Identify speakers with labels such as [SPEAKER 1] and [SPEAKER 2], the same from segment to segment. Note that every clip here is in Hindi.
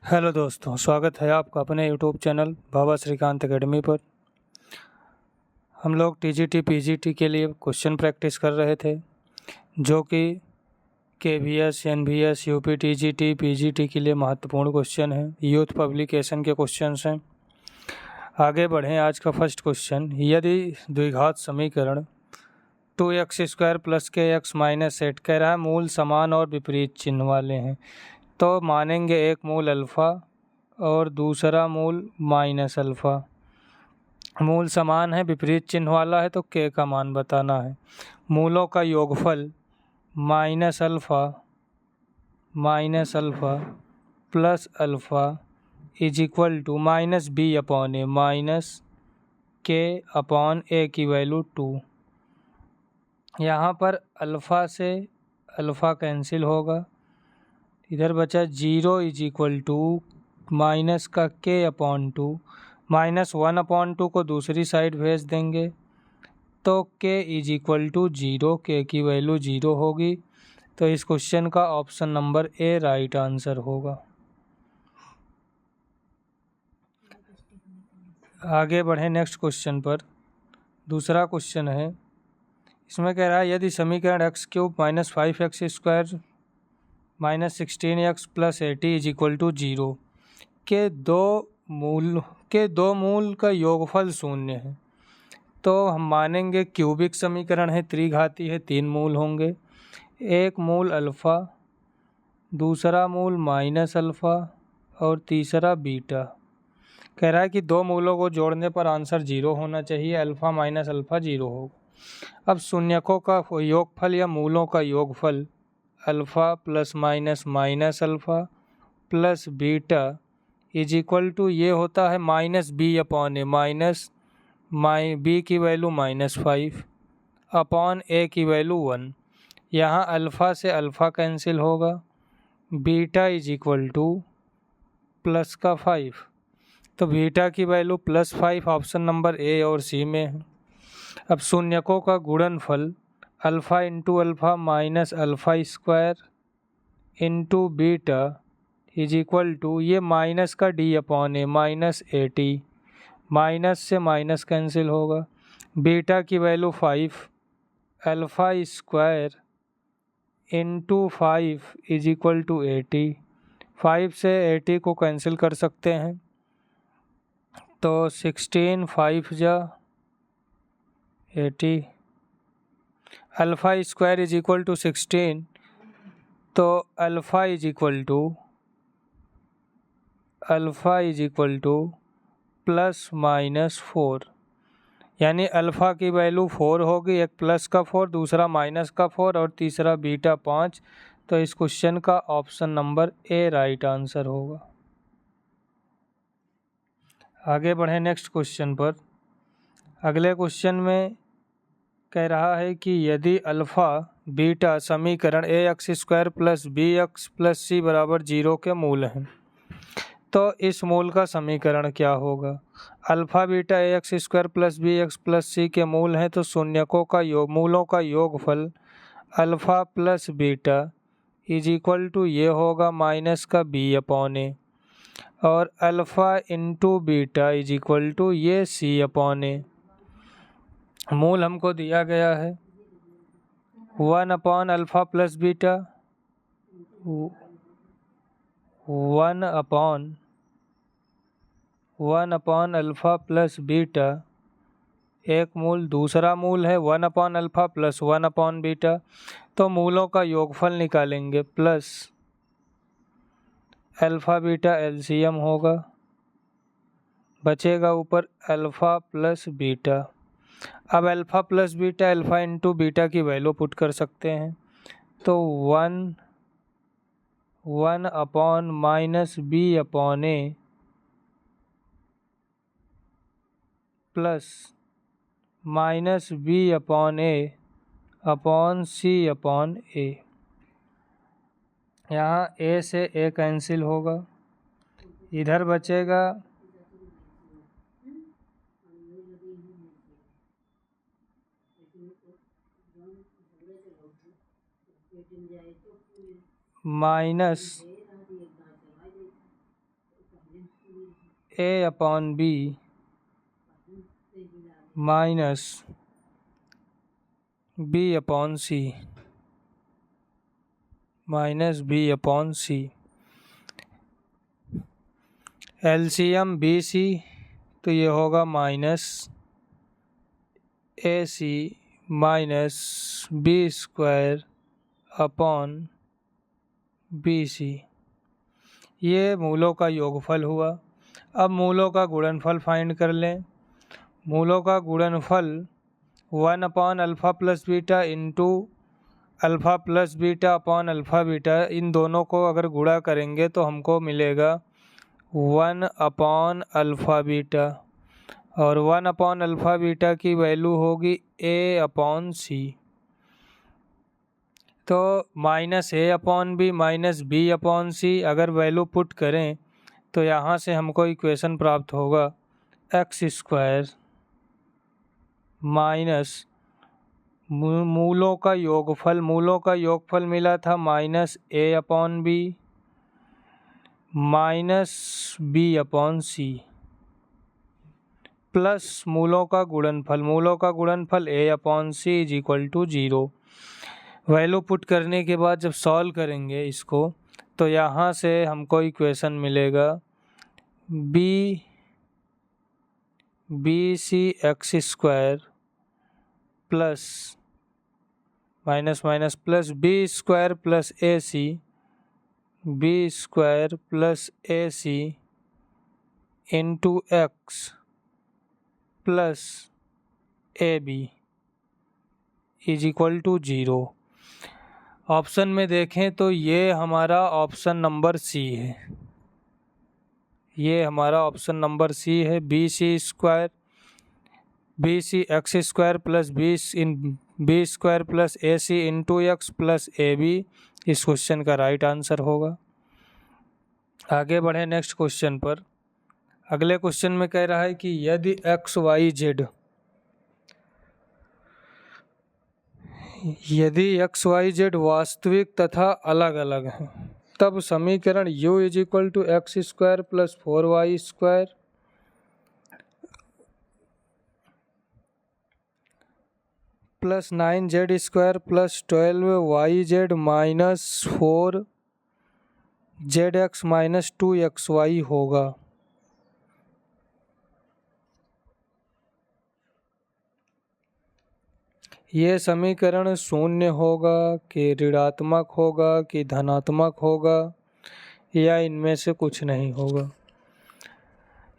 [SPEAKER 1] हेलो दोस्तों, स्वागत है आपका अपने यूट्यूब चैनल बाबा श्रीकांत एकेडमी पर। हम लोग टीजीटी पीजीटी के लिए क्वेश्चन प्रैक्टिस कर रहे थे, जो कि KVS, NVS, UP TGT PGT के लिए महत्वपूर्ण क्वेश्चन हैं। यूथ पब्लिकेशन के क्वेश्चंस हैं। आगे बढ़ें। आज का फर्स्ट क्वेश्चन, यदि द्विघात समीकरण 2x² + kx - 8 कह रहा है मूल समान और विपरीत चिन्ह वाले हैं, तो मानेंगे एक मूल अल्फ़ा और दूसरा मूल माइनस अल्फ़ा। मूल समान है, विपरीत चिन्ह वाला है, तो k का मान बताना है। मूलों का योगफल minus alpha plus alpha is equal to -b/a minus k/a की वैल्यू 2। यहाँ पर अल्फ़ा से अल्फ़ा कैंसिल होगा, इधर बचा 0 इज इक्वल टू माइनस का k/2, -1/2 को दूसरी साइड भेज देंगे तो k is equal to 0, k की वैल्यू 0 होगी। तो इस क्वेश्चन का option number A right answer होगा। आगे बढ़ें नेक्स्ट क्वेश्चन पर। दूसरा क्वेश्चन है, इसमें कह रहा है यदि समीकरण x³ - 5x² - 16x + 80 is equal to 0 के दो मूल का योगफल शून्य है, तो हम मानेंगे क्यूबिक समीकरण है, त्रिघाती है, 3 मूल होंगे। एक मूल अल्फ़ा, दूसरा मूल माइनस अल्फ़ा और तीसरा बीटा। कह रहा है कि दो मूलों को जोड़ने पर आंसर 0 होना चाहिए, अल्फ़ा माइनस अल्फ़ा 0 होगा। अब शून्यकों का योगफल या मूलों का योगफल alpha plus minus alpha plus beta is equal to ये होता है -b/a, b की वैल्यू -5 अपॉन a की वैल्यू 1। यहाँ अल्फ़ा से अल्फ़ा कैंसिल होगा, beta is equal to plus का 5, तो बीटा की वैल्यू +5 ऑप्शन नंबर ए और सी में है। अब शून्यकों का गुणनफल अल्फ़ा इंटू अल्फ़ा माइनस अल्फ़ा² into beta is equal to ये माइनस का d/a -80, माइनस से माइनस कैंसिल होगा, बीटा की वैल्यू 5 अल्फ़ा² इंटू 5 इज इक्वल टू 80। 5 से 80 को कैंसिल कर सकते हैं, तो 16 5 जा 80, अल्फ़ा² इज इक्वल टू 16, तो अल्फ़ा इज इक्वल टू +-4, यानी अल्फ़ा की वैल्यू 4 होगी, एक प्लस का 4, दूसरा माइनस का 4 और तीसरा बीटा 5। तो इस क्वेश्चन का option number A right answer होगा। आगे बढ़ें नेक्स्ट क्वेश्चन पर। अगले क्वेश्चन में कह रहा है कि यदि अल्फ़ा बीटा समीकरण ax² + bx + c = 0 के मूल हैं, तो इस मूल का समीकरण क्या होगा। Alpha beta ax² + bx + c के मूल हैं, तो शून्यकों का मूलों का योगफल alpha plus beta is equal to ये होगा माइनस का b/a और alpha into beta is equal to ये c/a। मूल हमको दिया गया है 1/अल्फ़ा प्लस बीटा, 1/अल्फ़ा प्लस बीटा, एक मूल, दूसरा मूल है 1/अल्फ़ा प्लस 1/बीटा। तो मूलों का योगफल निकालेंगे, प्लस अल्फ़ा बीटा एलसीएम होगा, बचेगा ऊपर अल्फ़ा प्लस बीटा। अब alpha plus beta, alpha into beta की वैल्यू पुट कर सकते हैं, तो 1/- b/a plus -b/a upon c/a। यहाँ a से a कैंसिल होगा, इधर बचेगा minus A upon B minus B upon C minus B upon C. LCM B C तो ये होगा minus A C minus B square upon B C. ये मूलों का योगफल हुआ। अब मूलों का गुणनफल फाइंड कर लें। मूलों का गुणनफल 1 upon alpha plus beta into alpha plus beta upon alpha beta, इन दोनों को अगर गुणा करेंगे तो हमको मिलेगा 1 अपॉन अल्फ़ा बीटा, और 1 अपॉन अल्फ़ा बीटा की वैल्यू होगी ए अपॉन सी। तो minus A upon B minus B upon C अगर वैल्यू पुट करें तो यहाँ से हमको इक्वेशन प्राप्त होगा एक्स स्क्वायर माइनस मूलों का योगफल मिला था minus A upon B minus B upon C plus मूलों का गुणनफल A upon C is equal to 0। Value put करने के बाद जब सॉल्व करेंगे इसको तो यहाँ से हमको इक्वेशन मिलेगा B C X square plus minus minus plus B square plus A C B square plus A C into X plus A B is equal to 0। Option में देखें तो ये हमारा ऑप्शन नंबर सी है, ये हमारा ऑप्शन नंबर सी है। B C X square plus B square plus A C into X plus A B इस क्वेश्चन का राइट आंसर होगा। आगे बढ़े नेक्स्ट क्वेश्चन पर। अगले क्वेश्चन में कह रहा है कि यदि एक्स वाई जेड वास्तविक तथा अलग अलग हैं तब समीकरण u is equal to X square plus 4y square plus 9z square plus 12yz minus 4zx minus 2xy होगा। ये समीकरण शून्य होगा कि ऋणात्मक होगा कि धनात्मक होगा या इनमें से कुछ नहीं होगा।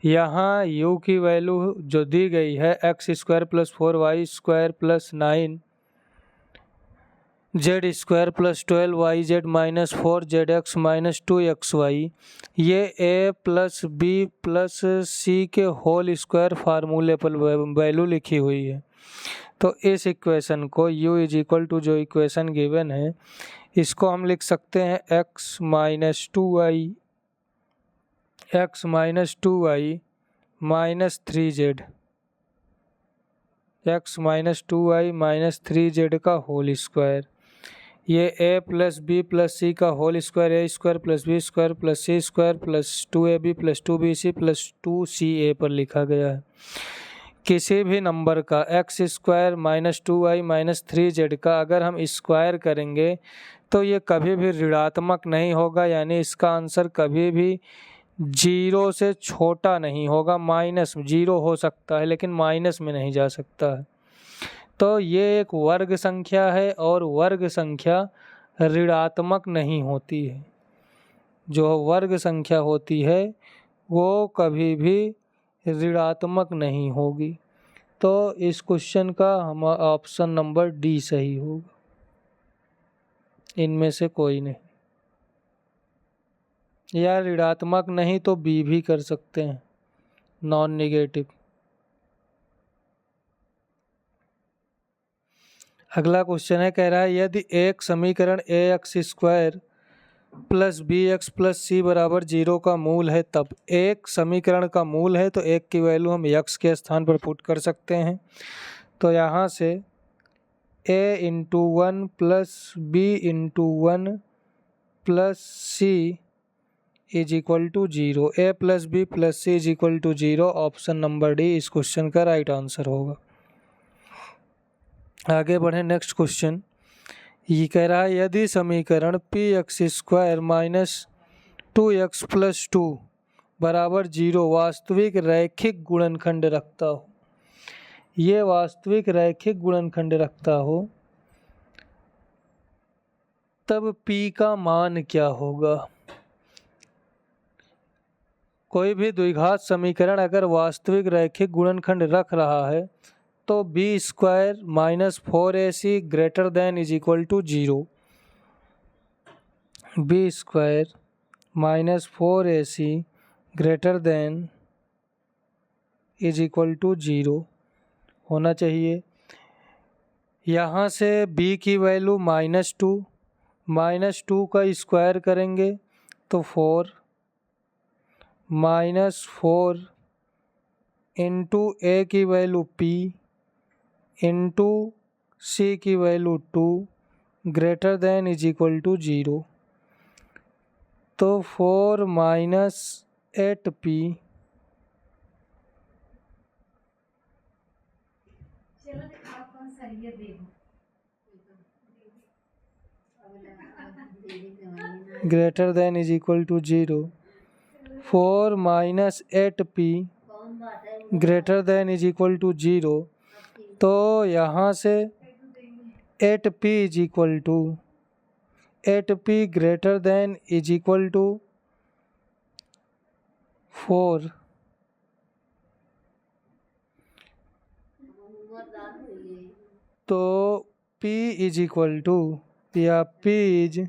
[SPEAKER 1] यहाँ u की वैल्यू जो दी गई है X square plus 4y square plus 9z square plus 12yz minus 4zx minus 2xy, ये a plus b plus c के होल स्क्वायर फार्मूले पर वैल्यू लिखी हुई है। तो इस इक्वेशन को u इज इक्वल टू जो इक्वेशन गिवन है इसको हम लिख सकते हैं x minus 2y minus 3z, x minus 2y minus 3z का होल स्क्वायर। ये a plus b plus c का whole square a square plus b square plus c square plus 2ab plus 2bc plus 2ca पर लिखा गया है। किसी भी नंबर का x square minus 2y minus 3z का अगर हम स्क्वायर करेंगे तो ये कभी भी ऋणात्मक नहीं होगा, यानी इसका आंसर कभी भी 0 से छोटा नहीं होगा। माइनस 0 हो सकता है लेकिन माइनस में नहीं जा सकता है। तो ये एक वर्ग संख्या है और वर्ग संख्या ऋणात्मक नहीं होती है। जो वर्ग संख्या होती है वो कभी भी ऋणात्मक नहीं होगी। तो इस क्वेश्चन का हमारा ऑप्शन नंबर डी सही होगा, इनमें से कोई नहीं। या ऋणात्मक नहीं तो बी भी कर सकते हैं, नॉन नेगेटिव। अगला क्वेश्चन है, कह रहा है यदि एक समीकरण A X square plus B X plus C बराबर 0 का मूल है तब एक समीकरण का मूल है तो एक की वैल्यू हम एक्स के स्थान पर पुट कर सकते हैं। तो यहाँ से a into 1 plus B into 1 plus C is equal to 0, A plus B plus C is equal to 0। Option number D इस क्वेश्चन का राइट आंसर होगा। आगे बढ़े नेक्स्ट क्वेश्चन। ये कह रहा है यदि समीकरण P x square minus 2x plus 2 बराबर 0 वास्तविक रैखिक गुणनखंड रखता हो, ये वास्तविक रैखिक गुणनखंड रखता हो, तब p का मान क्या होगा। कोई भी द्विघात समीकरण अगर वास्तविक रैखिक गुणनखंड रख रहा है तो B square minus 4ac greater than is equal to 0, B square minus 4ac greater than is equal to 0 होना चाहिए। यहाँ से b की वैल्यू -2 का स्क्वायर करेंगे तो 4 -4 इंटू ए की वैल्यू p इंटू c की value 2 greater than is equal to 0, तो 4 -8p greater than is equal to 0, 4 -8p greater than is equal to 0, तो यहाँ से 8p is equal to 8p greater than is equal to 4, तो p इज इक्वल टू या p is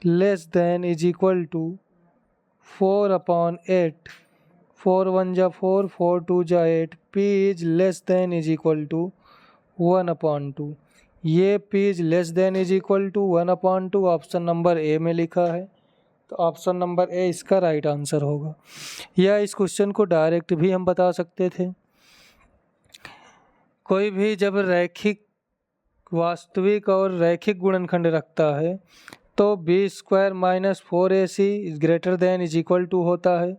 [SPEAKER 1] less than is equal to 4/8, 4 1 जा 4, 4 2 जा 8, p is less than is equal to 1/2। ये p is less than is equal to 1/2 option number ए में लिखा है, तो ऑप्शन नंबर ए इसका राइट आंसर होगा। या इस क्वेश्चन को डायरेक्ट भी हम बता सकते थे। कोई भी जब रैखिक वास्तविक और रैखिक गुणनखंड रखता है तो B square minus 4ac greater than is equal to होता है।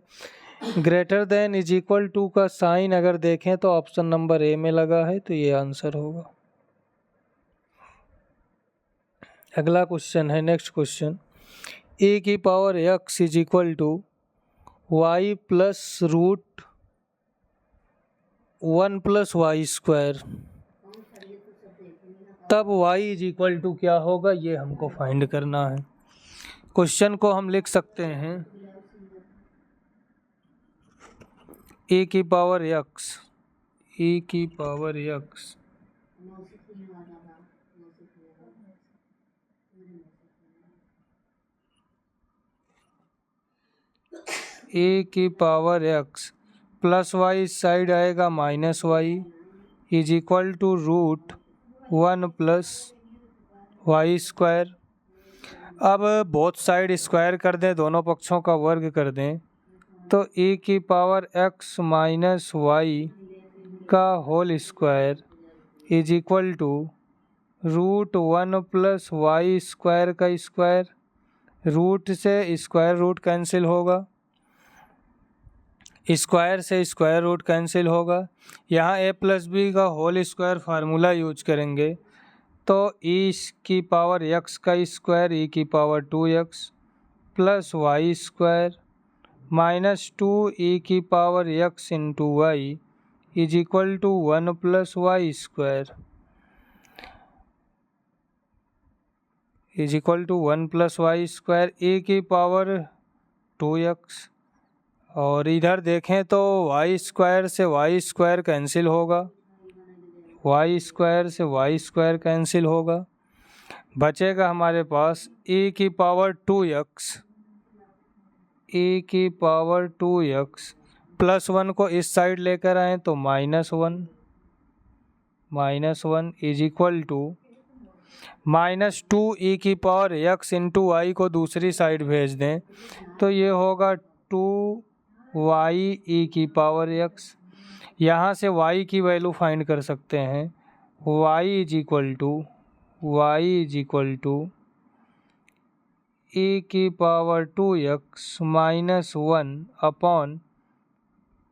[SPEAKER 1] Greater than is equal to का साइन अगर देखें तो ऑप्शन नंबर ए में लगा है, तो ये आंसर होगा। अगला क्वेश्चन है नेक्स्ट क्वेश्चन। e की power x is equal to Y plus root 1 plus Y square, तब y इज इक्वल टू क्या होगा, ये हमको फाइंड करना है। क्वेश्चन को हम लिख सकते हैं e की पावर x, e की पावर x e की power x plus Y side आएगा minus Y is equal to root 1 plus Y square. अब बोथ साइड स्क्वायर कर दें, दोनों पक्षों का वर्ग कर दें, तो e की पावर x माइनस वाई का whole square is equal to root 1 plus Y square का स्क्वायर। रूट से स्क्वायर रूट कैंसिल होगा, स्क्वायर से स्क्वायर रूट कैंसिल होगा। यहाँ a प्लस बी का होल स्क्वायर फार्मूला यूज करेंगे तो e की पावर x का स्क्वायर e की power 2x plus Y square minus 2 e की power x into Y is equal to 1 plus Y square is equal to 1 plus Y square e की पावर 2x। और इधर देखें तो वाई स्क्वायर से वाई स्क्वायर कैंसिल होगा, वाई स्क्वायर से वाई स्क्वायर कैंसिल होगा, बचेगा हमारे पास e की पावर 2x, e की पावर 2x प्लस 1 को इस साइड लेकर आए तो -1 इज इक्वल टू -2 e की पावर x इंटू वाई को दूसरी साइड भेज दें तो ये होगा 2y e की पावर x। यहाँ से y की वैल्यू फाइंड कर सकते हैं, y is equal to e की power 2x minus 1 upon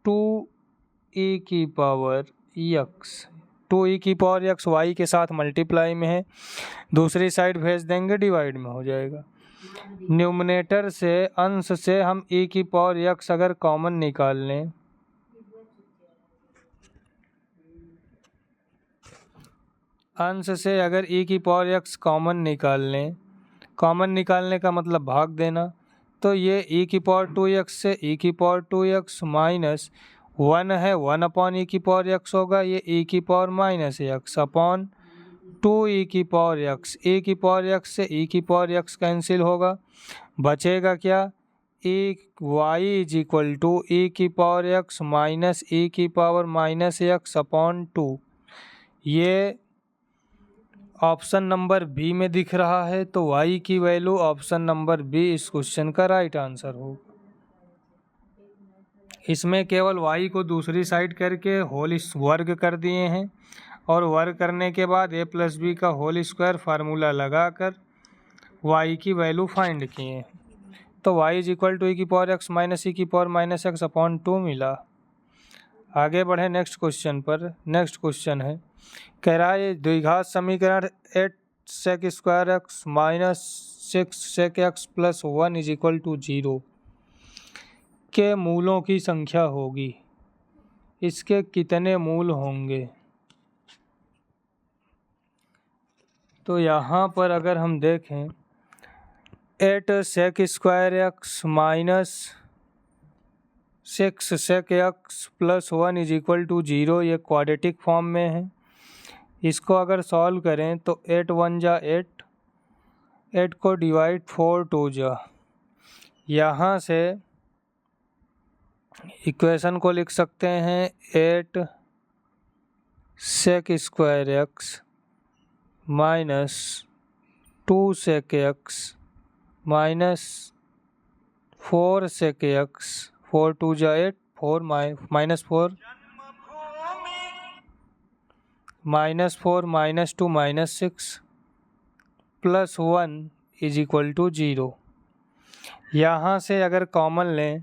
[SPEAKER 1] 2e की पावर x। 2e की पावर x y के साथ मल्टीप्लाई में है, दूसरी साइड भेज देंगे डिवाइड में हो जाएगा। न्यूमरेटर से अंश से हम e की पावर x अगर कॉमन निकाल लें, अंश से अगर e की पावर x कॉमन निकाल लें, कॉमन निकालने का मतलब भाग देना, तो ये e की पावर 2x से e की पावर 2x माइनस 1 है, 1 अपॉन e की पावर x होगा, ये e की power minus x upon 2e की पावर x। e की पावर x से e की पावर x कैंसिल होगा, बचेगा क्या, e y is equal to e की पावर x माइनस e की पावर माइनस x अपॉन 2। ये ऑप्शन नंबर बी में दिख रहा है, तो y की वैल्यू ऑप्शन नंबर बी इस क्वेश्चन का राइट आंसर होगा। इसमें केवल y को दूसरी साइड करके होल वर्ग कर दिए हैं और वर्ग करने के बाद a प्लस बी का होल स्क्वायर फार्मूला लगाकर y की वैल्यू फाइंड किए हैं, तो y is equal to e की पावर x माइनस e की पावर माइनस x अपॉन 2 मिला। आगे बढ़े नेक्स्ट क्वेश्चन पर। नेक्स्ट क्वेश्चन है, कह रहा है द्विघात समीकरण 8 sec square X minus 6 sec X plus 1 is equal to 0 के मूलों की संख्या होगी, इसके कितने मूल होंगे। तो यहाँ पर अगर हम देखें 8 sec square X minus 6 sec X plus 1 is equal to 0, ये क्वाड्रेटिक फॉर्म में है। इसको अगर सॉल्व करें तो 8 1 जा 8, 8 को डिवाइड 4 2 जा, यहाँ से इक्वेशन को लिख सकते हैं 8 sec square X minus 2 sec X minus 4 sec X, 4 2 जा 8, 4 minus 4 minus 2 minus 6 plus 1 is equal to 0। यहाँ से अगर कॉमन लें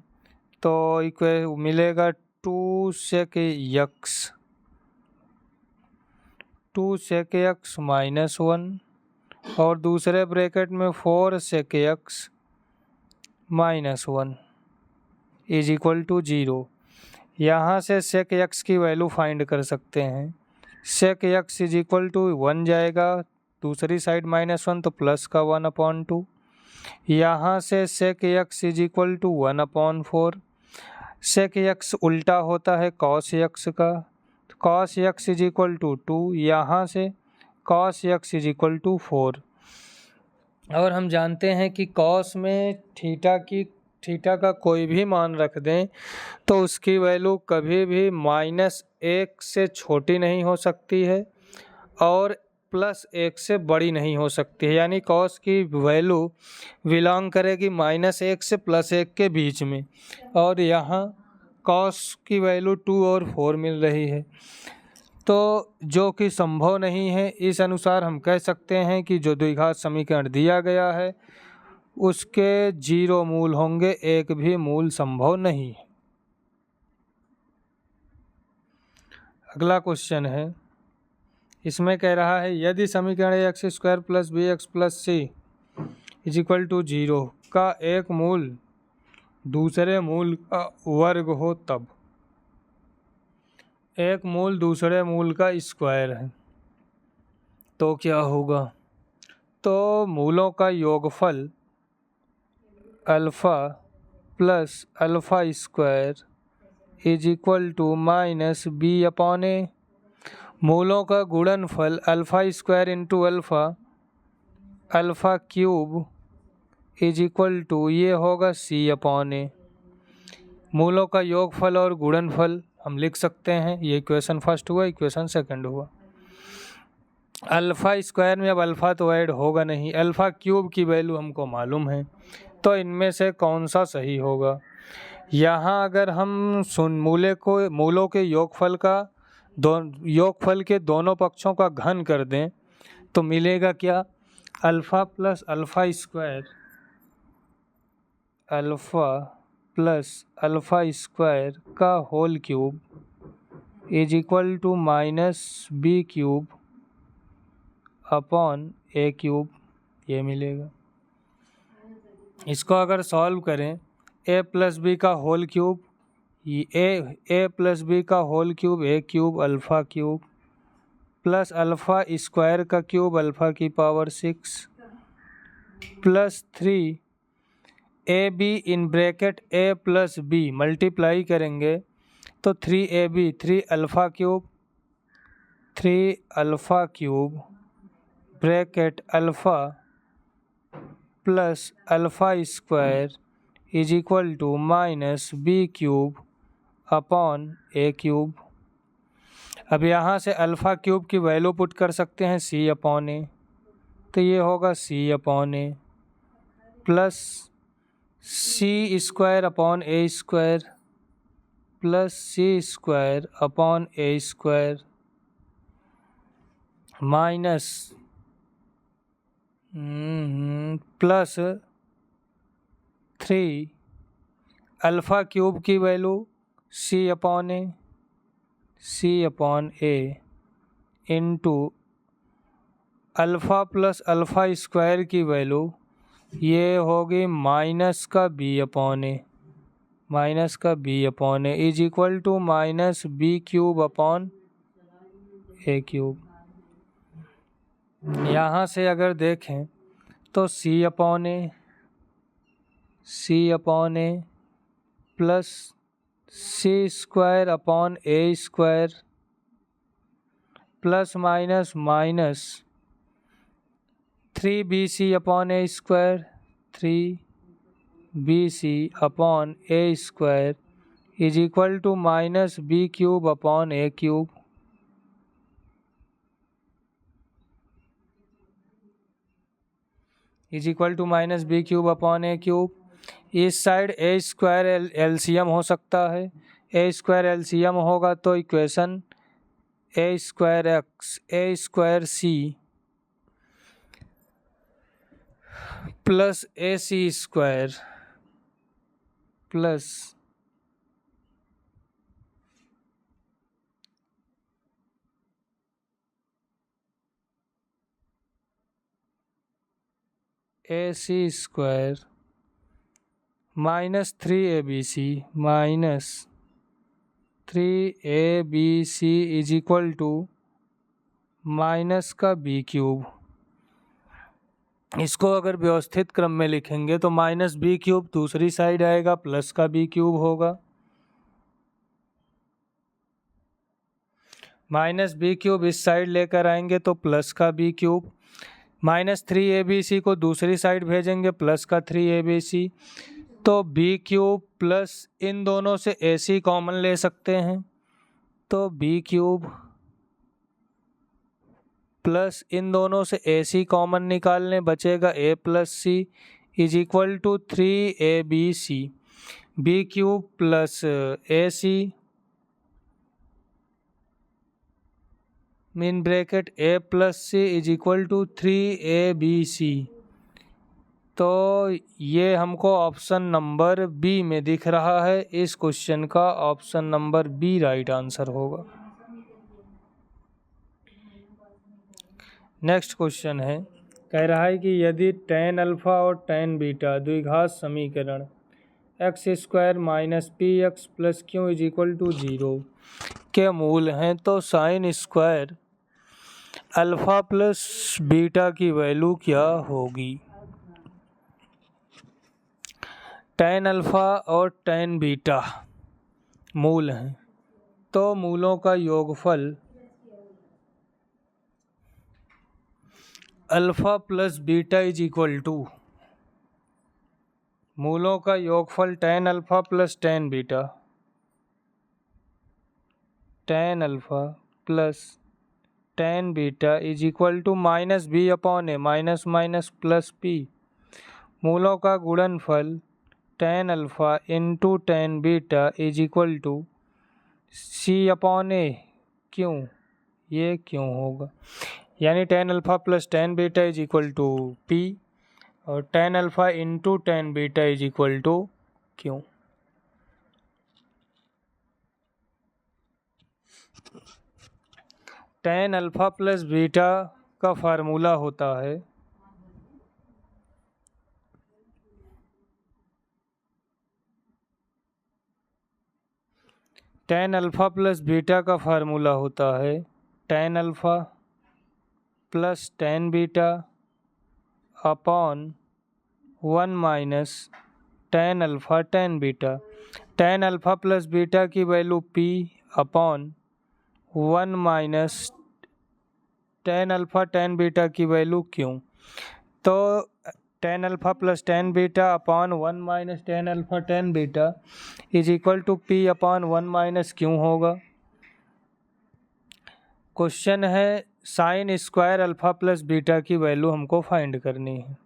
[SPEAKER 1] तो मिलेगा 2 sec X, 2 sec X minus 1 और दूसरे ब्रैकेट में 4 sec X minus 1 is equal to 0। यहाँ से सेक एक्स की वैल्यू फाइंड कर सकते हैं। सेक एक्स इज इक्वल टू 1 जाएगा, दूसरी साइड माइनस 1 तो प्लस का 1 अपॉन 2। यहाँ से sec X is equal to 1 upon 4। Sec X उल्टा होता है कॉस एक्स का, तो cos X is equal to 2, यहाँ से cos X is equal to 4। और हम जानते हैं कि कॉस में थीटा का कोई भी मान रख दें तो उसकी वैल्यू कभी भी -1 से छोटी नहीं हो सकती है और +1 से बड़ी नहीं हो सकती है, यानी कॉस की वैल्यू बिलोंग करेगी -1 से +1 के बीच में, और यहाँ कॉस की वैल्यू 2 और 4 मिल रही है, तो जो कि संभव नहीं है। इस अनुसार हम कह सकते हैं कि जो द्विघात समीकरण दिया गया है उसके 0 मूल होंगे, एक भी मूल संभव नहीं है। अगला क्वेश्चन है, इसमें कह रहा है यदि समीकरण x square plus B X plus C is equal to 0 का एक मूल दूसरे मूल का वर्ग हो, तब एक मूल दूसरे मूल का स्क्वायर है तो क्या होगा। तो मूलों का योगफल alpha plus alpha square is equal to minus B upon A. मूलों का गुणनफल alpha square into alpha cube is equal to ये होगा सी अपॉन ए। मूलों का योगफल और गुणनफल हम लिख सकते हैं, ये इक्वेशन फर्स्ट हुआ, इक्वेशन सेकंड हुआ। अल्फ़ा स्क्वायर में अब अल्फ़ा तो ऐड होगा नहीं, अल्फ़ा क्यूब की वैल्यू हमको मालूम है, तो इनमें से कौन सा सही होगा। यहाँ अगर हम मूलों के योगफल के दोनों पक्षों का घन कर दें तो मिलेगा क्या, alpha plus alpha square alpha plus alpha square का whole cube is equal to minus B cube upon A cube, ये मिलेगा। इसको अगर सॉल्व करें, ए प्लस बी का whole cube, A plus B का whole cube A cube alpha cube plus alpha square का क्यूब अल्फ़ा की power 6 plus 3 A B in bracket A plus B multiply करेंगे तो 3ab 3 alpha cube bracket alpha plus alpha square is equal to minus B cube upon A cube. अब यहाँ से अल्फ़ा क्यूब की वैल्यू पुट कर सकते हैं सी अपॉन ए, तो ये होगा c upon a plus c square upon a square plus c square upon a square minus plus 3 alpha cube की value c upon a into alpha plus alpha square की वैल्यू ये होगी माइनस का b upon A is equal to minus B cube upon A cube. यहाँ से अगर देखें तो c upon a plus c square upon a square plus minus 3bc upon a square 3bc upon a square is equal to minus B cube upon A cube. Is equal to minus B cube upon A cube. इस साइड ए स्क्वायर एलसीएम हो सकता है, ए स्क्वायर एलसीएम होगा तो equation a square x A square C plus A C square plus A C square minus 3abc minus 3abc is equal to minus का बी क्यूब। इसको अगर व्यवस्थित क्रम में लिखेंगे तो माइनस बी क्यूब दूसरी साइड आएगा प्लस का बी क्यूब होगा, माइनस बी क्यूब इस साइड लेकर आएंगे तो प्लस का बी क्यूब, माइनस 3abc को दूसरी साइड भेजेंगे प्लस का 3abc, तो बी क्यूब प्लस इन दोनों से ac कॉमन ले सकते हैं तो बी क्यूब प्लस इन दोनों से ac कॉमन निकालने बचेगा a plus C is equal to 3abc B cube plus ac mean bracket a plus C is equal to 3abc। तो ये हमको ऑप्शन नंबर बी में दिख रहा है, इस क्वेश्चन का option number b right answer होगा। नेक्स्ट क्वेश्चन है, कह रहा है कि यदि tan अल्फ़ा और tan बीटा द्विघात समीकरण x square minus p x plus Q is equal to 0 के मूल हैं तो sine square alpha plus beta की वैल्यू क्या होगी। tan अल्फ़ा और tan बीटा मूल हैं तो मूलों का योगफल alpha plus beta is equal to मूलों का योगफल tan alpha plus tan beta, tan alpha plus tan beta is equal to minus B upon A minus minus plus p, मूलों का गुणनफल tan alpha into tan beta is equal to c upon a क्यों, ये क्यों होगा, यानी tan alpha plus tan beta is equal to p और tan alpha into tan beta is equal to q. tan alpha plus beta का फार्मूला होता है tan अल्फ़ा प्लस बीटा का फार्मूला होता है tan alpha plus tan beta upon 1 minus tan alpha tan beta. tan alpha plus beta की value p upon 1 minus tan alpha tan beta की वैल्यू q। तो tan alpha plus tan beta upon 1 minus tan alpha tan beta is equal to p upon 1 minus q होगा। क्वेश्चन है sine square alpha plus beta की वैल्यू हमको फाइंड करनी है।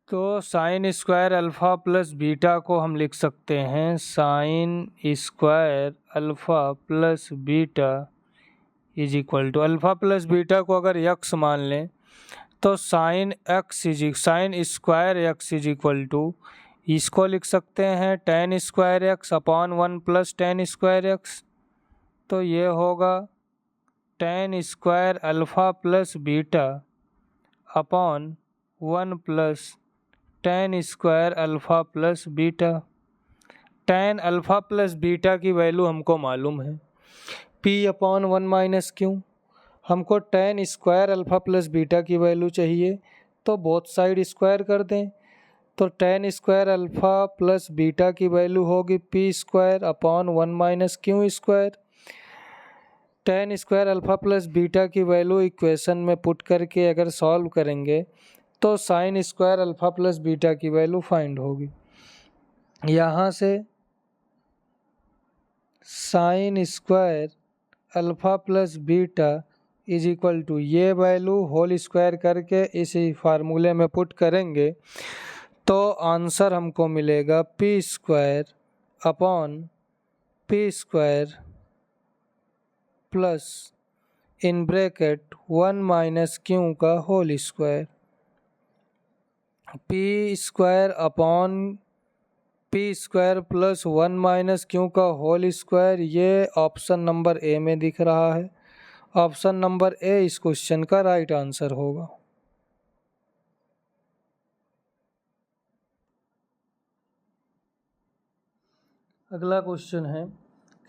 [SPEAKER 1] तो sine square alpha plus beta को हम लिख सकते हैं sine square alpha plus beta is equal to alpha plus beta को अगर यक्स मान लें तो sine square X is equal to इसको लिख सकते हैं tan square X upon 1 plus tan square X. तो ये होगा tan square alpha plus beta upon 1 plus tan square alpha plus beta. tan alpha plus beta की वैल्यू हमको मालूम है p अपॉन 1 माइनस क्यू। हमको tan square alpha plus beta की वैल्यू चाहिए तो बोथ साइड स्क्वायर कर दें। तो tan square alpha plus beta की वैल्यू होगी p square upon 1 minus Q square. tan square alpha plus beta की वैल्यू इक्वेशन में पुट करके अगर सॉल्व करेंगे तो sine square alpha plus beta की वैल्यू फाइंड होगी। यहाँ से sine square alpha plus beta is equal to ये वैल्यू होल स्क्वायर करके इसी फार्मूले में पुट करेंगे तो आंसर हमको मिलेगा p square upon p square plus in bracket 1 minus q का whole square. p square upon p square plus 1 minus q का होल स्क्वायर ये ऑप्शन नंबर ए में दिख रहा है। ऑप्शन नंबर ए इस क्वेश्चन का राइट आंसर होगा। अगला क्वेश्चन है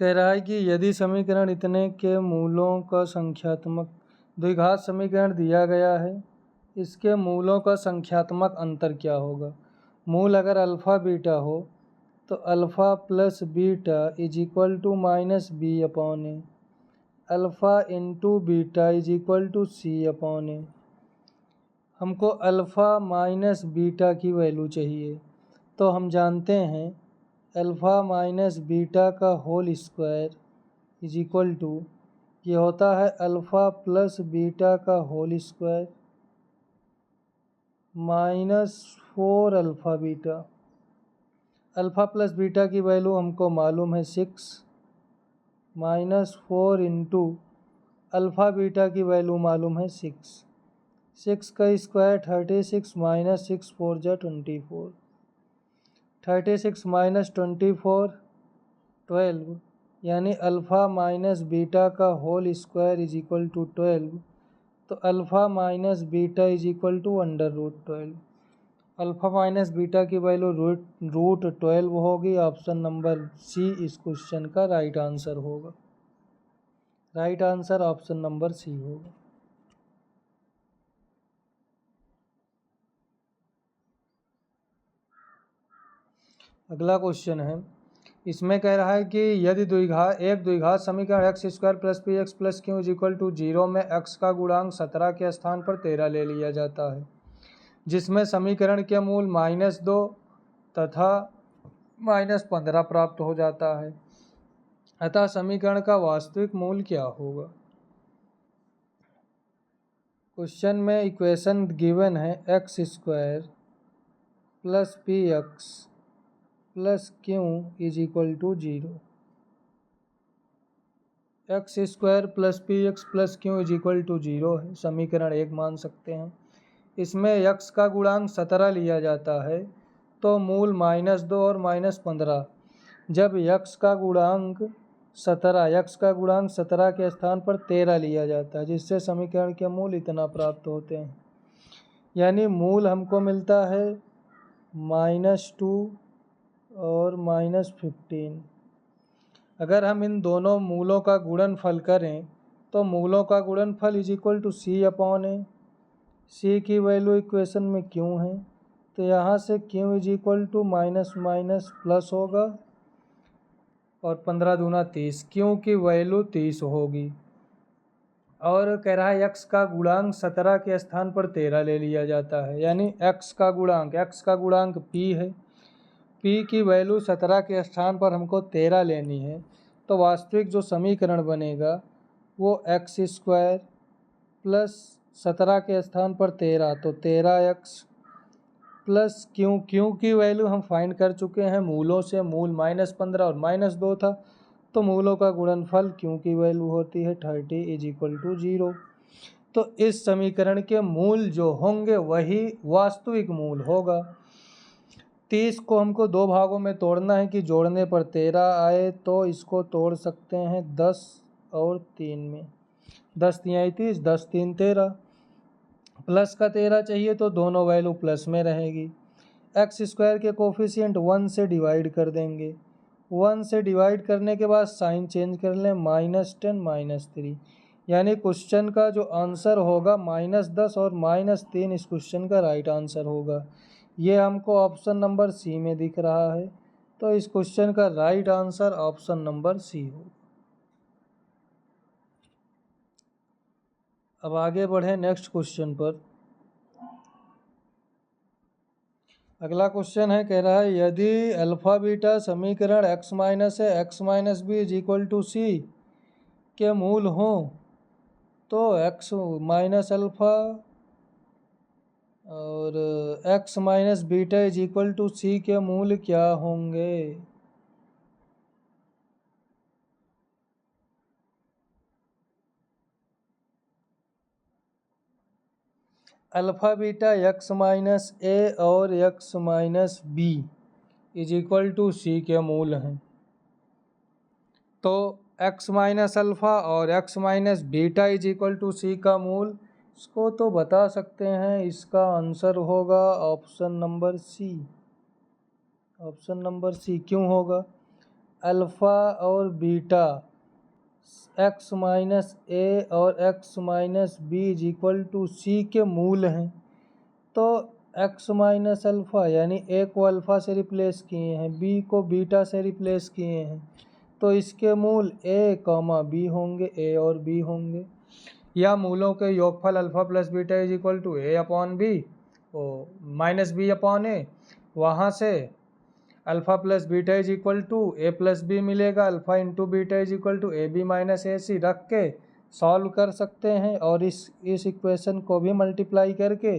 [SPEAKER 1] कह रहा है कि यदि समीकरण इतने के मूलों का संख्यात्मक द्विघात समीकरण दिया गया है इसके मूलों का संख्यात्मक अंतर क्या होगा। मूल अगर अल्फ़ा बीटा हो तो alpha plus beta is equal to minus B upon a. Alpha into beta is equal to c upon a. हमको अल्फ़ा माइनस बीटा की वैल्यू चाहिए तो हम जानते हैं अल्फ़ा माइनस बीटा का whole square is equal to ये होता है अल्फ़ा प्लस बीटा का whole square minus 4 alpha beta. Alpha plus beta की वैल्यू हमको मालूम है 6 माइनस 4 इंटू अल्फ़ा बीटा की वैल्यू मालूम है 6 का स्क्वायर 36 माइनस 6 4 जा 24 36 माइनस 24 12 यानी अल्फ़ा माइनस बीटा का whole square is equal to 12। तो alpha minus beta is equal to under root 12। Alpha minus beta की वैल्यू रूट 12 होगी। ऑप्शन नंबर सी इस क्वेश्चन का राइट आंसर होगा। Right answer option number C होगा। अगला क्वेश्चन है इसमें कह रहा है कि यदि द्विघात समीकरण x square plus P x plus Q is equal to 0 में एक्स का गुणांक 17 के स्थान पर 13 ले लिया जाता है जिसमें समीकरण के मूल -2 तथा -15 प्राप्त हो जाता है अतः समीकरण का वास्तविक मूल क्या होगा। क्वेश्चन में इक्वेशन गिवन है X square plus P x plus Q is equal to 0। X square plus P x plus Q is equal to 0 है समीकरण 1 मान सकते हैं। इसमें x का गुणांक 17 लिया जाता है तो मूल -2 और -15। जब x का गुणांक 17 के स्थान पर 13 लिया जाता है, जिससे समीकरण के मूल इतना प्राप्त होते हैं। यानी मूल हमको मिलता है -2 और -15। अगर हम इन दोनों मूलों का गुणनफल करें तो मूलों का गुणनफल = c/a। c की वैल्यू इक्वेशन में q है, तो यहाँ से q = प्लस होगा और 15 दूना 30, q की वैल्यू 30 होगी। और कह रहा है x का गुणांक 17 के स्थान पर 13 ले लिया जाता है, यानी x का गुणांक p है। p की वैल्यू 17 के स्थान पर हमको 13 लेनी है, तो वास्तविक जो समीकरण बनेगा वो x² प्लस 17 के स्थान पर 13, तो 13x प्लस q की वैल्यू हम फाइंड कर चुके हैं मूलों से। मूल -15 और -2 था, तो मूलों का गुणनफल q की वैल्यू होती है 30 = 0। तो इस समीकरण के मूल जो होंगे वही वास्तविक मूल होगा। 30 को हमको दो भागों में तोड़ना है कि जोड़ने पर 13 आए, तो इसको तोड़ सकते हैं 10 और 3 में। 10 तिहाई 30, 10 3 13। प्लस का 13 चाहिए तो दोनों वैल्यू प्लस में रहेगी। x² के कोफिशिएंट 1 से डिवाइड कर देंगे। 1 से डिवाइड करने के बाद साइन चेंज कर लें, -10 -3। यानी क्वेश्चन का जो आंसर होगा -10 और -3 इस क्वेश्चन का राइट आंसर होगा। ये हमको ऑप्शन नंबर सी में दिख रहा है, तो इस क्वेश्चन का right answer option number C होगा। अब आगे बढ़े नेक्स्ट क्वेश्चन पर। अगला क्वेश्चन है, कह रहा है यदि अल्फा बीटा समीकरण x - a x - b = c के मूल हों तो x - अल्फा और x - बीटा = c के मूल क्या होंगे। अल्फा बीटा x - a और x - b = c के मूल हैं, तो x - अल्फा और x - बीटा = c का मूल, इसको तो बता सकते हैं। इसका आंसर होगा option number C. Option number C क्यों होगा? अल्फा और बीटा x - a और x - b = c के मूल हैं, तो x - अल्फा यानी a को अल्फा से रिप्लेस किए हैं, b को बीटा से रिप्लेस किए हैं, तो इसके मूल a, b होंगे, a और b होंगे। या मूलों के योगफल अल्फा प्लस बीटा = a/b और -b/a, वहाँ से alpha plus beta = a plus b मिलेगा। Alpha into beta = ab - ac रख के सॉल्व कर सकते हैं, और इस इक्वेशन को भी मल्टीप्लाई करके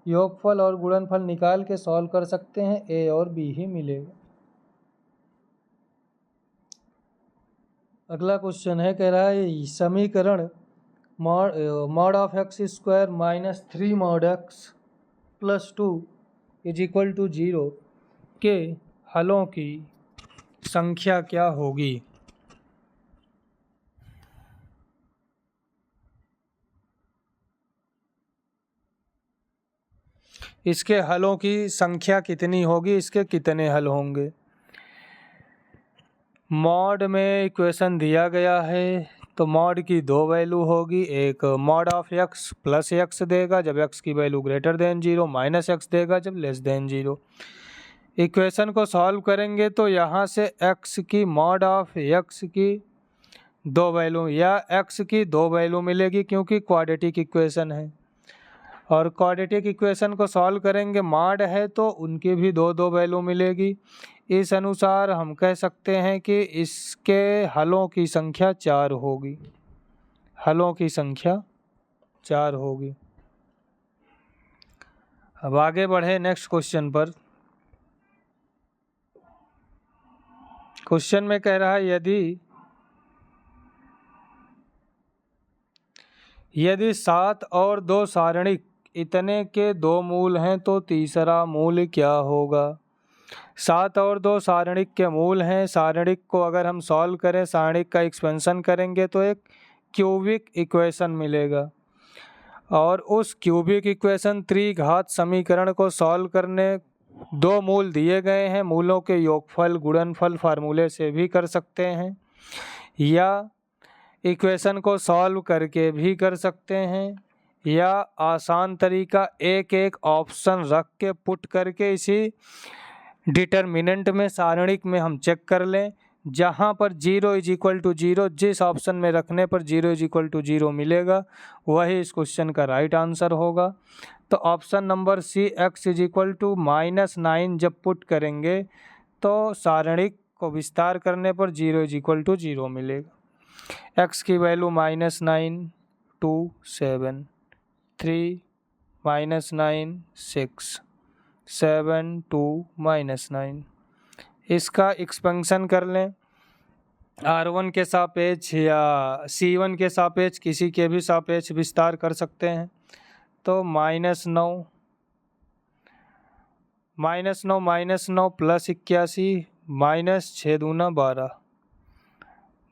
[SPEAKER 1] योगफल और गुणनफल निकाल के सॉल्व कर सकते हैं, a और b ही मिलेगा। अगला क्वेश्चन है, कह रहा है समीकरण mod of x² - 3 mod x + 2 = 0 के हलों की संख्या क्या होगी। इसके हलों की संख्या कितनी होगी, इसके कितने हल होंगे। मॉड में इक्वेशन दिया गया है, तो मॉड की दो वैल्यू होगी। एक mod of x plus x देगा जब x की value greater than 0, minus x देगा जब लेस देन 0। इक्वेशन को सॉल्व करेंगे तो यहाँ से x की मॉड ऑफ x की दो वैल्यू या x की दो वैल्यू मिलेगी, क्योंकि क्वाड्रेटिक इक्वेशन है। और क्वाड्रेटिक इक्वेशन को सॉल्व करेंगे, मॉड है तो उनकी भी दो वैल्यू मिलेगी। इस अनुसार हम कह सकते हैं कि इसके हलों की संख्या 4 होगी। हलों की संख्या 4 होगी। अब आगे बढ़े नेक्स्ट क्वेश्चन पर। क्वेश्चन में कह रहा है यदि 7 और 2 सारणिक इतने के 2 मूल हैं तो तीसरा मूल क्या होगा। 7 और 2 सारणिक के मूल हैं। सारणिक को अगर हम सॉल्व करें, सारणिक का एक्सपेंशन करेंगे तो एक क्यूबिक इक्वेशन मिलेगा, और उस क्यूबिक इक्वेशन त्रिघात समीकरण को सॉल्व करने 2 मूल दिए गए हैं। मूलों के योगफल गुणनफल फार्मूले से भी कर सकते हैं, या इक्वेशन को सॉल्व करके भी कर सकते हैं, या आसान तरीका एक एक ऑप्शन रख के पुट करके इसी डिटर्मिनेंट में सारणिक में हम चेक कर लें, जहाँ पर 0 = 0, जिस ऑप्शन में रखने पर 0 = 0 मिलेगा वही इस क्वेश्चन का राइट आंसर होगा। तो ऑप्शन नंबर सी x = -9 जब पुट करेंगे तो सारणिक को विस्तार करने पर 0 = 0 मिलेगा। x की वैल्यू -9 2 7 3 -9 6 7 2 -9। इसका एक्सपेंशन कर लें R1 के सापेक्ष या C1 के सापेक्ष, किसी के भी सापेक्ष विस्तार कर सकते हैं। तो -9 + 81 -6 दूना 12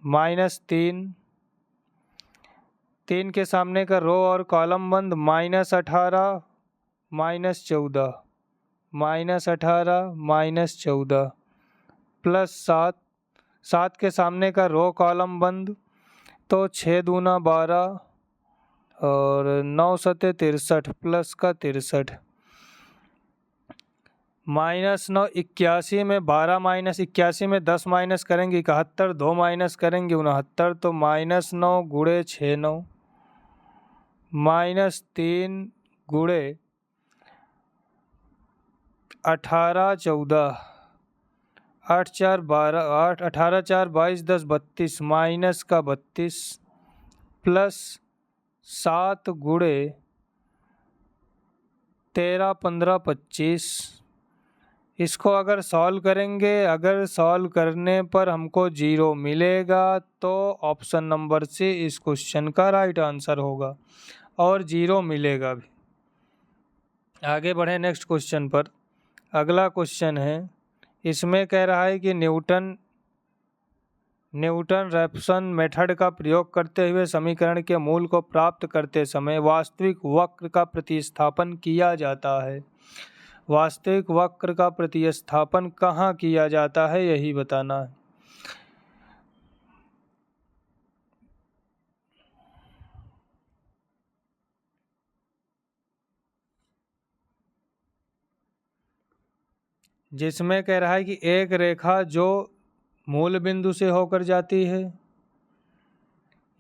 [SPEAKER 1] -3 के सामने का रो और कॉलम बंद -18 -14 -18 -14 +7 7 के सामने का रो कॉलम बंद, तो 6 दूना 12 और 9 सते 63 प्लस का 63 -9 81 में 12 -81 में 10 माइनस करेंगे 71, 2 माइनस करेंगे 69, तो -9 गुणे 6 9 -3 गुणे 18 14 8 4 12 8 18 4 22 10 32 माइनस का 32 प्लस 7 गुणे 13 15 25। इसको अगर सॉल्व करेंगे, अगर सॉल्व करने पर हमको 0 मिलेगा तो ऑप्शन नंबर से इस क्वेश्चन का राइट आंसर होगा, और 0 मिलेगा भी। आगे बढ़े नेक्स्ट क्वेश्चन पर। अगला क्वेश्चन है, इसमें कह रहा है कि न्यूटन रैप्सन मेथड का प्रयोग करते हुए समीकरण के मूल को प्राप्त करते समय वास्तविक वक्र का प्रतिस्थापन किया जाता है। वास्तविक वक्र का प्रतिस्थापन कहाँ किया जाता है, यही बताना है। जिसमें कह रहा है कि एक रेखा जो मूल बिंदु से होकर जाती है,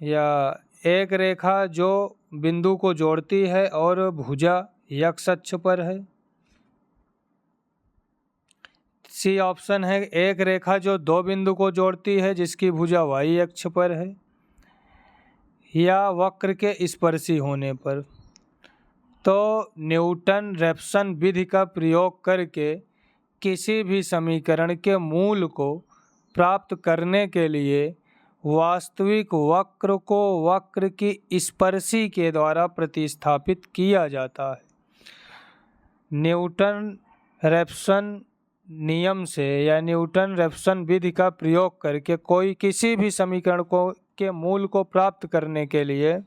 [SPEAKER 1] या एक रेखा जो बिंदु को जोड़ती है और भुजा x अक्ष पर है। सी ऑप्शन है एक रेखा जो 2 बिंदु को जोड़ती है जिसकी भुजा y अक्ष पर है, या वक्र के स्पर्शी होने पर। तो न्यूटन रैप्सन विधि का प्रयोग करके किसी भी समीकरण के मूल को प्राप्त करने के लिए वास्तविक वक्र को वक्र की स्पर्शी के द्वारा प्रतिस्थापित किया जाता है। न्यूटन रैप्सन नियम से या न्यूटन रैप्सन विधि का प्रयोग करके कोई किसी भी समीकरण के मूल को प्राप्त करने के लिए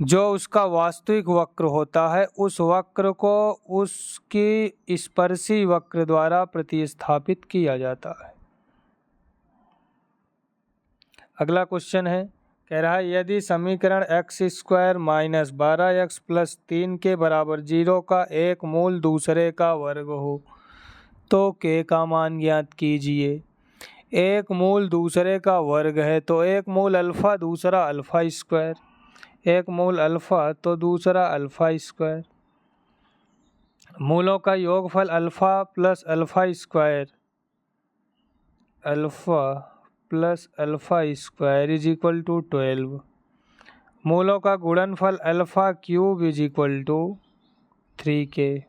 [SPEAKER 1] जो उसका वास्तविक वक्र होता है, उस वक्र को उसकी स्पर्शी वक्र द्वारा प्रतिस्थापित किया जाता है। अगला क्वेश्चन है, कह रहा है यदि समीकरण x² - 12x + 3 के बराबर 0 का एक मूल दूसरे का वर्ग हो तो k का मान ज्ञात कीजिए। एक मूल दूसरे का वर्ग है तो एक मूल अल्फा दूसरा अल्फा स्क्वायर, एक मूल अल्फा तो दूसरा अल्फा स्क्वायर। मूलों का योगफल alpha plus alpha square, alpha plus alpha square = 12। मूलों का गुणनफल अल्फा क्यूब = 3k।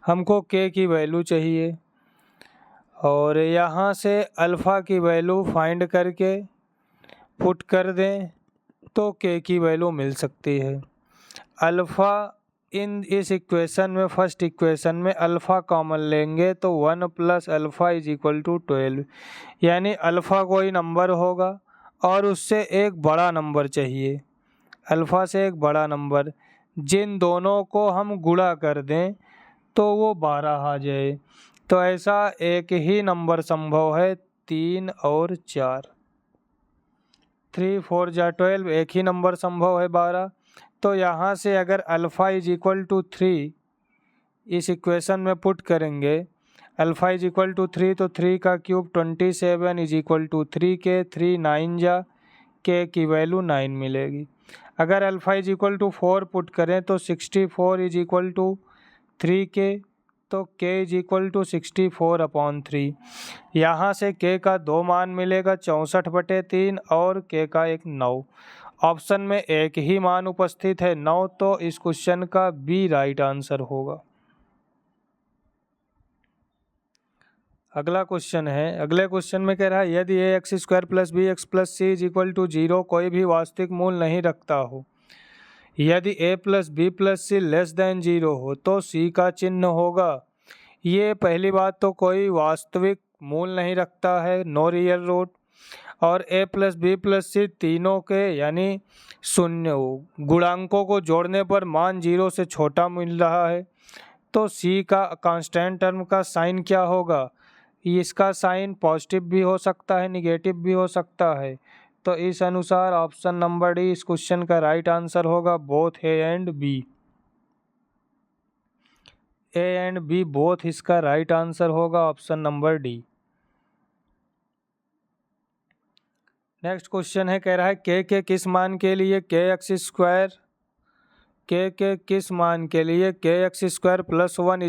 [SPEAKER 1] हमको k की वैल्यू चाहिए, और यहाँ से अल्फ़ा की वैल्यू फाइंड करके पुट कर दें तो k की वैल्यू मिल सकती है। अल्फ़ा इस इक्वेशन में, फर्स्ट इक्वेशन में अल्फ़ा कॉमन लेंगे तो 1 + अल्फ़ा = 12, यानी अल्फ़ा कोई नंबर होगा और उससे एक बड़ा नंबर चाहिए, अल्फ़ा से एक बड़ा नंबर, जिन दोनों को हम गुणा कर दें तो वो 12 आ जाए। तो ऐसा एक ही नंबर संभव है, 3 और 4, 3 4 जा 12, एक ही नंबर संभव है 12। तो यहाँ से अगर अल्फ़ा = 3 इस इक्वेशन में पुट करेंगे, अल्फ़ा = 3 तो 3 का क्यूब 27 = 3 के, 3 9 जा, के की वैल्यू 9 मिलेगी। अगर अल्फ़ा = 4 पुट करें तो 64 = 3 के, तो k = 64/3। यहाँ से k का 2 मान मिलेगा, 64/3 और k का एक 9। ऑप्शन में एक ही मान उपस्थित है 9, तो इस क्वेश्चन का बी राइट आंसर होगा। अगला क्वेश्चन है, अगले क्वेश्चन में कह रहा है यदि ax² + bx + c = 0 कोई भी वास्तविक मूल नहीं रखता हो, यदि a + b + c <0 हो तो c का चिन्ह होगा। ये पहली बात तो कोई वास्तविक मूल नहीं रखता है, नो रियल रूट, और a + b + c तीनों के यानी शून्य गुणांकों को जोड़ने पर मान 0 से छोटा मिल रहा है। तो c का कांस्टेंट टर्म का साइन क्या होगा? इसका साइन पॉजिटिव भी हो सकता है, निगेटिव भी हो सकता है। तो इस अनुसार ऑप्शन नंबर डी इस क्वेश्चन का राइट आंसर होगा, both A and B. A and B both इसका राइट आंसर होगा, option number D. Next question है, कह रहा है के किस मान के लिए kx² के किस मान के लिए kx² + 1 =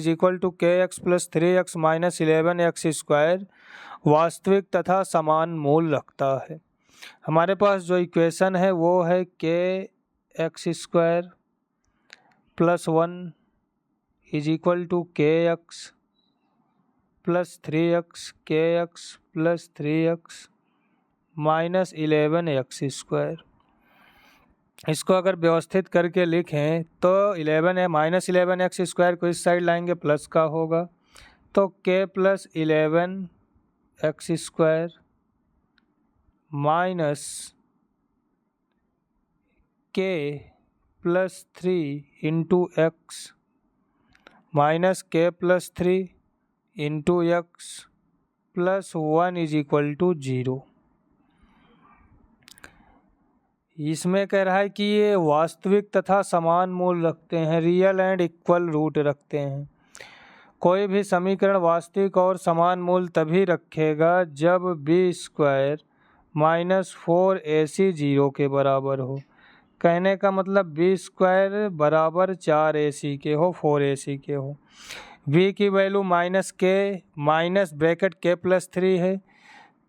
[SPEAKER 1] kx + 3x - 11x² वास्तविक तथा समान मूल रखता है। हमारे पास जो इक्वेशन है वो है kx² + 1 = kx + 3x, kx + 3x - 11x²। इसको अगर व्यवस्थित करके लिखें तो 11x² को इस साइड लाएंगे प्लस का होगा, तो k + 11x² minus k + 3 × x minus k + 3 × x + 1 = 0। इसमें कह रहा है कि ये वास्तविक तथा समान मूल रखते हैं, रियल एंड इक्वल रूट रखते हैं। कोई भी समीकरण वास्तविक और समान मूल तभी रखेगा जब b² - 4ac 0 के बराबर हो। कहने का मतलब b² = 4ac के हो, 4ac के हो। b की value -k minus bracket k + 3 है,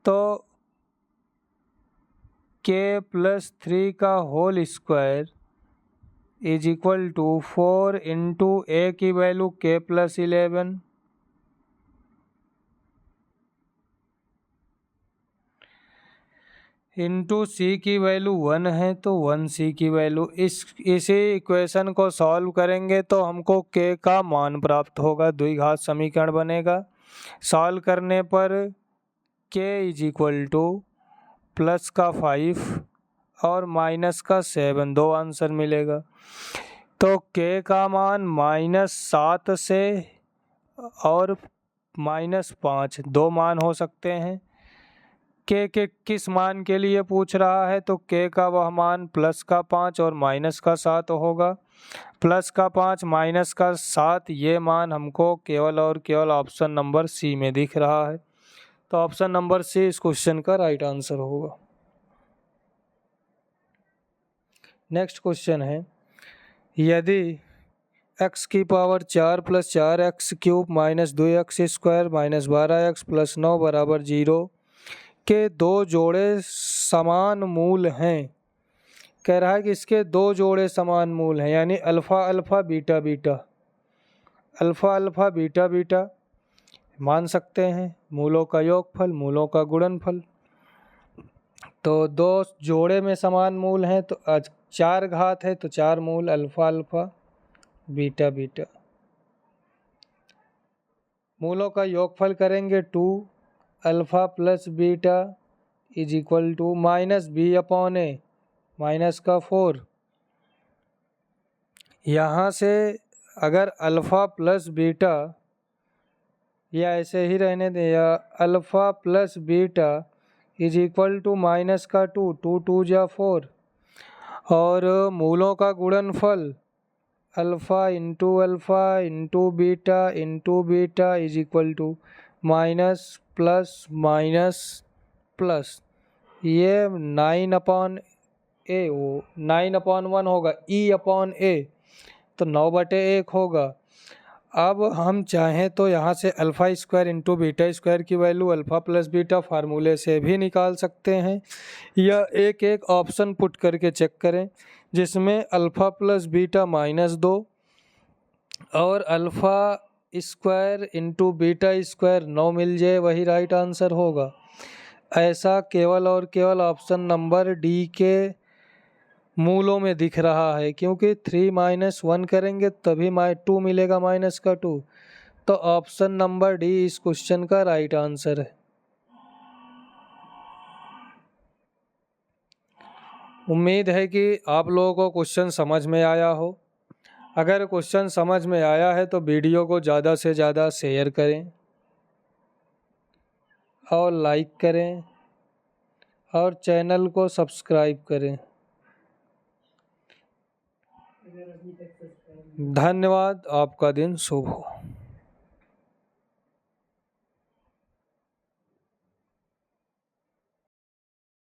[SPEAKER 1] तो k + 3 का होल स्क्वायर = 4 × a की वैल्यू k + 11 इंटू c की वैल्यू 1 है, तो 1c की वैल्यू। इसी इक्वेशन को सॉल्व करेंगे तो हमको k का मान प्राप्त होगा, द्विघात समीकरण बनेगा। सॉल्व करने पर k = +5 और -7, दो आंसर मिलेगा। तो k का मान -7 से और -5 दो मान हो सकते हैं। k के किस मान के लिए पूछ रहा है, तो k का वह मान +5 और -7 होगा। +5 -7 ये मान हमको केवल और केवल ऑप्शन नंबर सी में दिख रहा है, तो ऑप्शन नंबर सी इस क्वेश्चन का राइट आंसर होगा। नेक्स्ट क्वेश्चन है, यदि x की पावर 4 + 4x³ - 2x² - 12x + 9 = 0 के दो जोड़े समान मूल हैं। कह रहा है कि इसके दो जोड़े समान मूल हैं, यानी alpha alpha beta beta, alpha alpha beta beta मान सकते हैं, मूलों का योगफल, मूलों का गुणनफल। तो दो जोड़े में समान मूल हैं तो 4 घात है तो 4 मूल अल्फ़ा अल्फ़ा बीटा बीटा। मूलों का योगफल करेंगे 2 alpha plus beta is equal to minus B upon A minus का 4। यहाँ से अगर अल्फ़ा प्लस बीटा या ऐसे ही रहने दें या alpha plus beta is equal to minus का 2 2 2 जा 4 और मूलों का गुणनफल alpha into beta is equal to minus plus ये 9 अपॉन ए वो 9 अपॉन 1 होगा ई अपॉन ए तो 9/1 होगा। अब हम चाहें तो यहाँ से alpha square into beta square की वैल्यू अल्फ़ा प्लस बीटा फार्मूले से भी निकाल सकते हैं या एक एक ऑप्शन पुट करके चेक करें जिसमें अल्फ़ा प्लस बीटा -2 और alpha square into beta square 9 मिल जाए वही राइट आंसर होगा। ऐसा केवल और केवल ऑप्शन नंबर डी के मूलों में दिख रहा है क्योंकि 3 - 1 करेंगे तभी 2 मिलेगा माइनस का 2 तो ऑप्शन नंबर डी इस क्वेश्चन का राइट आंसर है। उम्मीद है कि आप लोगों को क्वेश्चन समझ में आया हो। अगर क्वेश्चन समझ में आया है तो वीडियो को ज़्यादा से ज़्यादा शेयर करें और लाइक करें और चैनल को सब्सक्राइब करें। धन्यवाद। आपका दिन शुभ हो।